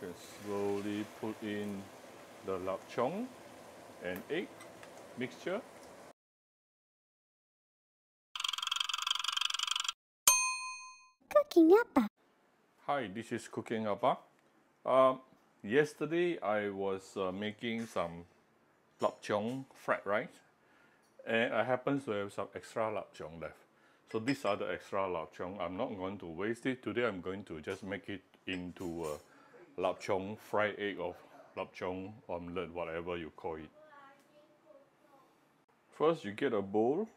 can slowly put in the lap cheong and egg mixture. Cooking Appa. Hi, this is Cooking Appa. Yesterday I was making some lap cheong fried rice, and I happen to have some extra lap cheong left. So these are the extra lap cheong. I'm not going to waste it. Today I'm going to just make it into a lap cheong fried egg or lap cheong omelette, whatever you call it. First you get a bowl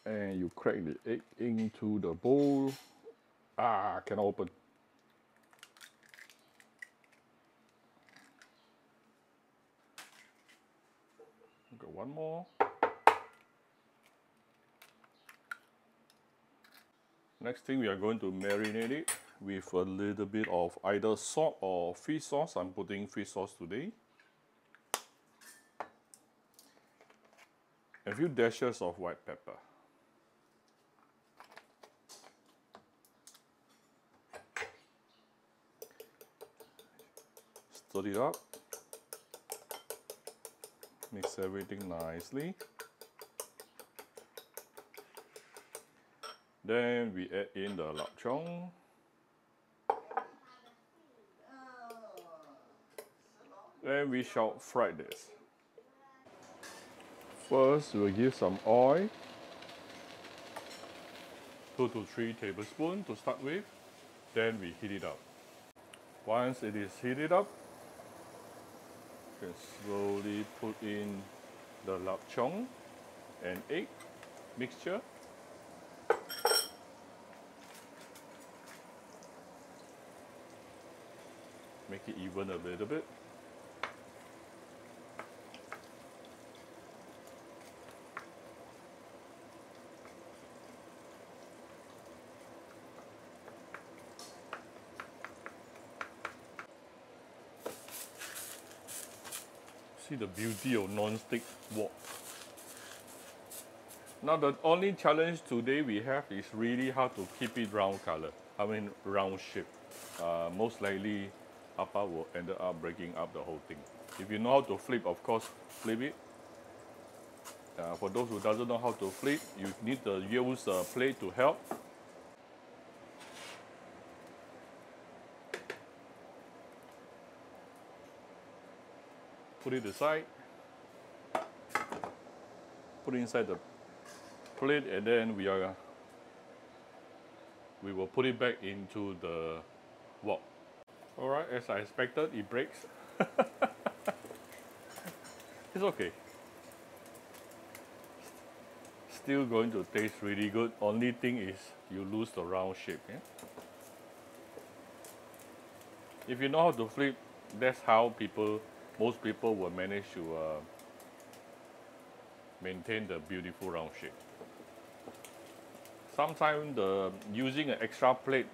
and you crack the egg into the bowl. Cannot open. Got one more. Next thing, we are going to marinate it with a little bit of either salt or fish sauce. I'm putting fish sauce today. A few dashes of white pepper. Stir it up. Mix everything nicely. Then we add in the lap cheong. Then we shall fry this. First, we'll give some oil. 2 to 3 tablespoons to start with. Then we heat it up. Once it is heated up, you can slowly put in the lap cheong and egg mixture. Make it even a little bit. See the beauty of non-stick wok. Now the only challenge today we have is really how to keep it round color. I mean round shape. Most likely Appa will end up breaking up the whole thing. If you know how to flip, of course, flip it. For those who doesn't know how to flip, you need to use a plate to help. Put it aside. Put it inside the plate, and then we will put it back into the wok. Alright, as I expected, it breaks. It's okay. Still going to taste really good. Only thing is you lose the round shape. Yeah? If you know how to flip, that's how most people will manage to maintain the beautiful round shape. Sometimes using an extra plate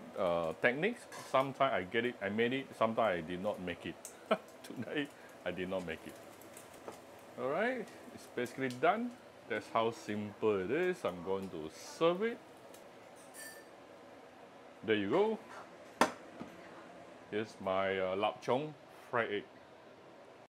techniques, sometimes I made it, sometimes I did not make it. Today, I did not make it. Alright, it's basically done. That's how simple it is. I'm going to serve it. There you go. Here's my lap cheong fried egg.